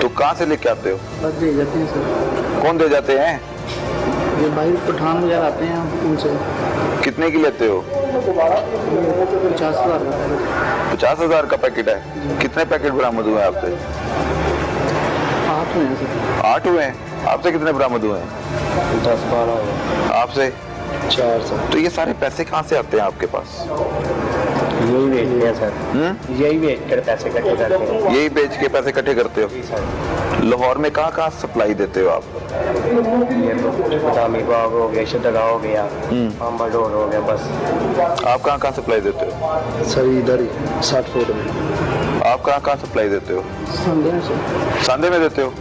तो कहाँ से लेके आते हो? बस दे जाते हैं सर। कौन दे जाते हैं? ये भाई पठान वगैरह आते हैं उनसे। कितने की लेते हो? 50,000। 50,000 का पैकेट है। कितने पैकेट बरामद हुए हैं आपसे? 8 हुए हैं सर। 8 हुए हैं। आपसे कितने बरामद हुए हैं? 10-12। आपसे? 4 सर। तो ये सारे पैसे कहाँ से आते हैं आपके पास? यही बेचते हैं सर। यही बेच कर पैसे इकट्ठे करते हैं। यही बेच के पैसे इकट्ठे करते हो? जी सर। लाहौर में कहाँ कहाँ सप्लाई देते हो आप? ये तो दामी बाग हो गया, शदगा हो गया, अंबा डोर हो गया, बस। आप कहाँ कहाँ सप्लाई देते हो? सर इधर ही 60 फुट में। आप कहाँ कहाँ सप्लाई देते हो? संडे में सर। सांदे में देते हो?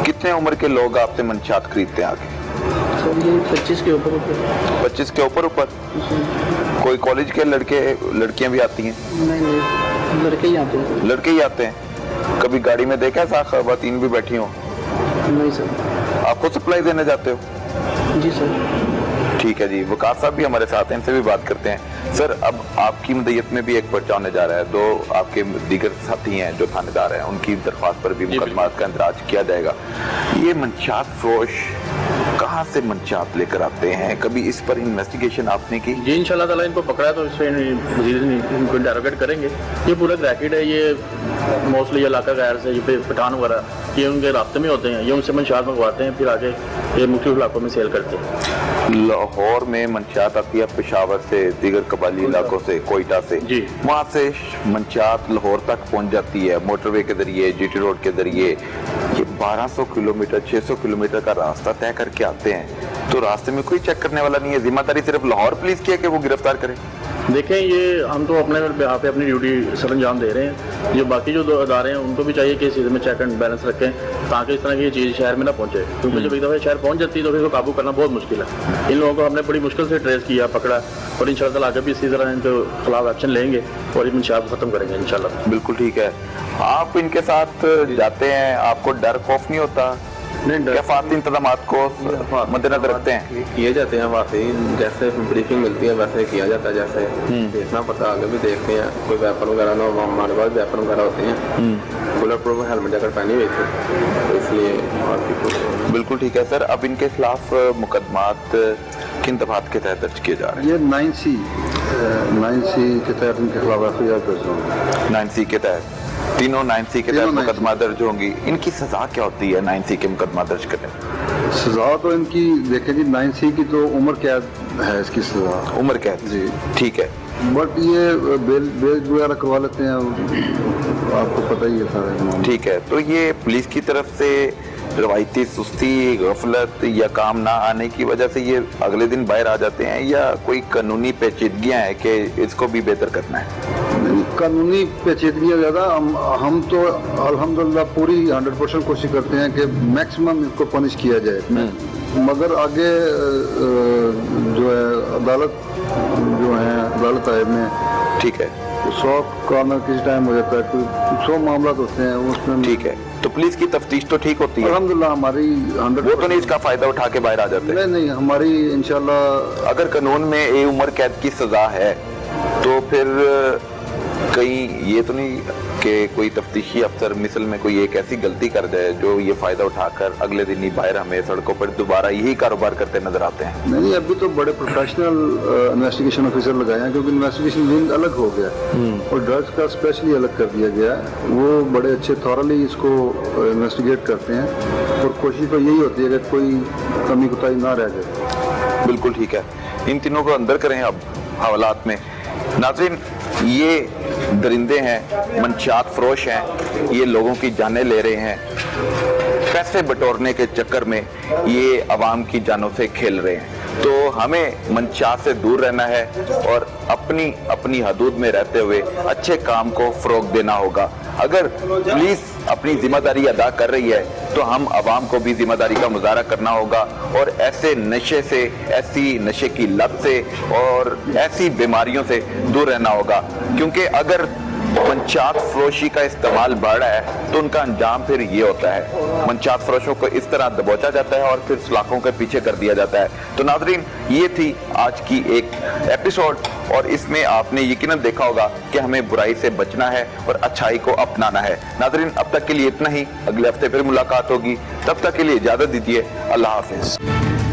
कितने उम्र के लोग आपसे मंशात खरीदते हैं आगे? सर ये 25 के ऊपर। 25 के ऊपर? कोई कॉलेज के लड़के लड़कियां भी आती हैं? नहीं, लड़के ही आते हैं। लड़के ही आते हैं। कभी गाड़ी में देखा है साथ खवातीन भी बैठी हो? नहीं सर। आप खुद सप्लाई देने जाते हो? जी सर। ठीक है जी। वकास साहब भी हमारे साथ हैं, इनसे भी बात करते हैं। सर, अब आपकी मदयत में भी एक पर्चा होने जा रहा है। 2 आपके दीगर साथी हैं जो थानेदार हैं, उनकी दरख्वास्त पर भी मुकदमात का इंदराज किया जाएगा। ये मंशात फरोश कहाँ से मंशात लेकर आते हैं? कभी इस पर इन्वेस्टिगेशन आपने की? जी इंशाल्लाह ताला इनको पकड़ा तो इससे मजीद इनको इंटरोगेट करेंगे। ये पूरा रैकेट है, ये मोस्टली इलाका गैर से ये पठान वगैरह ये उनके रास्ते में होते हैं। ये उनसे मंशात मंगवाते हैं, फिर आगे ये मुख्तलिफ इलाकों में सेल करते हैं। लाहौर में मंशियात आती है पेशावर से, दीगर कबाली इलाकों से, कोयटा से, जी। वहाँ से मंशियात लाहौर तक पहुँच जाती है मोटरवे के जरिए, जीटी रोड के जरिए। ये 1200 किलोमीटर 600 किलोमीटर का रास्ता तय करके आते हैं, तो रास्ते में कोई चेक करने वाला नहीं है। जिम्मेदारी सिर्फ लाहौर पुलिस की है कि वो गिरफ्तार करे। देखें, ये हम तो अपने यहाँ पे अपनी ड्यूटी सर अंजाम दे रहे हैं। जो बाकी जो अदारे हैं उनको भी चाहिए कि इस चीज़ में चेक एंड बैलेंस रखें, ताकि इस तरह की चीज़ शहर में ना पहुँचे, क्योंकि जब एक दफ़ा शहर पहुँच जाती है तो फिर इसको काबू करना बहुत मुश्किल है। इन लोगों को हमने बड़ी मुश्किल से ट्रेस किया, पकड़ा, और इंशाल्लाह आगे भी इसी तरह इनके खिलाफ एक्शन लेंगे और इन शहर को ख़त्म करेंगे इंशाल्लाह। बिल्कुल ठीक है। आप इनके साथ जाते हैं, आपको डर खौफ नहीं होता? नहीं, डर- कैफाती इंतजामात को मद्देनजर रखते हैं? किए जाते हैं वाकई, जैसे ब्रीफिंग मिलती है वैसे किया जाता है। जैसे देखना पड़ता आगे भी देखते हैं, कोई वेपन वगैरह ना हो। हमारे पास वेपन वगैरह होते हैं, बुलेट प्रूफ हेलमेट अगर पहनी हुई थी, तो इसलिए और भी कुछ। बिल्कुल ठीक है सर। अब इनके खिलाफ मुकदमात किन दफात के तहत दर्ज किए जा रहे ये 9C के तहत इनके खिलाफ FIR दर्ज होंगे। हैं? 9C के तहत, तीनों 9C के तहत तीनों 9C मुकदमा दर्ज होंगी। इनकी सजा क्या होती है 9C के मुकदमा दर्ज करने? सजा तो इनकी देखें जी, 9C की तो उम्र कैद है इसकी सजा। उम्र कैद, जी ठीक है। बट ये बेल वगैरह करवा लेते हैं, आपको पता ही है सारे। ठीक है, तो ये पुलिस की तरफ से रवायती सुस्ती, गफलत या काम ना आने की वजह से ये अगले दिन बाहर आ जाते हैं, या कोई कानूनी पेचीदगियां हैं कि इसको भी बेहतर करना है? कानूनी पेचीदगियाँ ज़्यादा, हम तो अल्हम्दुलिल्लाह पूरी 100% कोशिश करते हैं कि मैक्सिमम इसको पनिश किया जाए। मगर आगे जो है अदालत आए में, ठीक है, 100 कॉर्नर किसी टाइम हो जाता है, कोई 100 मामला होते हैं उसमें। ठीक है। तो पुलिस की तफ्तीश तो ठीक होती है? अल्हम्दुलिल्लाह हमारी वो 100%। तो नहीं इसका फायदा उठा के बाहर आ जाते? नहीं, हमारी इंशाल्लाह। अगर कानून में ये उम्र कैद की सजा है, तो फिर कहीं ये तो नहीं कि कोई तफ्तीशी अफसर मिसल में कोई एक ऐसी गलती कर जाए जो ये फायदा उठाकर अगले दिन ही बाहर हमें सड़कों पर दोबारा यही कारोबार करते नजर आते हैं? नहीं, अभी तो बड़े प्रोफेशनल इन्वेस्टिगेशन ऑफिसर लगाए हैं, क्योंकि इन्वेस्टिगेशन विंग अलग हो गया और ड्रग्स का स्पेशली अलग कर दिया गया है। वो बड़े अच्छे थॉरली इसको इन्वेस्टिगेट करते हैं, और कोशिश तो यही होती है कि कोई कमी कोताही ना रह जाए। बिल्कुल ठीक है। इन तीनों को अंदर करें अब हवालात में। नाज़रीन, ये दरिंदे हैं, मंशियात फरोश हैं, ये लोगों की जानें ले रहे हैं, पैसे बटोरने के चक्कर में ये आवाम की जानों से खेल रहे हैं। तो हमें मंशियात से दूर रहना है और अपनी हदूद में रहते हुए अच्छे काम को फ़रोग देना होगा। अगर पुलिस अपनी जिम्मेदारी अदा कर रही है तो हम आवाम को भी जिम्मेदारी का मुजाहरा करना होगा, और ऐसे नशे से, ऐसी नशे की लत से और ऐसी बीमारियों से दूर रहना होगा। क्योंकि अगर मंशियात फरोशी का इस्तेमाल बढ़ रहा है तो उनका अंजाम फिर ये होता है, मंशियात फरोशों को इस तरह दबोचा जाता है और फिर सलाखों के पीछे कर दिया जाता है। तो नाज़रीन, ये थी आज की एक एपिसोड, और इसमें आपने यकीनन देखा होगा कि हमें बुराई से बचना है और अच्छाई को अपनाना है। नाज़रीन, अब तक के लिए इतना ही। अगले हफ्ते फिर मुलाकात होगी, तब तक के लिए इजाज़त दीजिए। अल्लाह हाफिज़।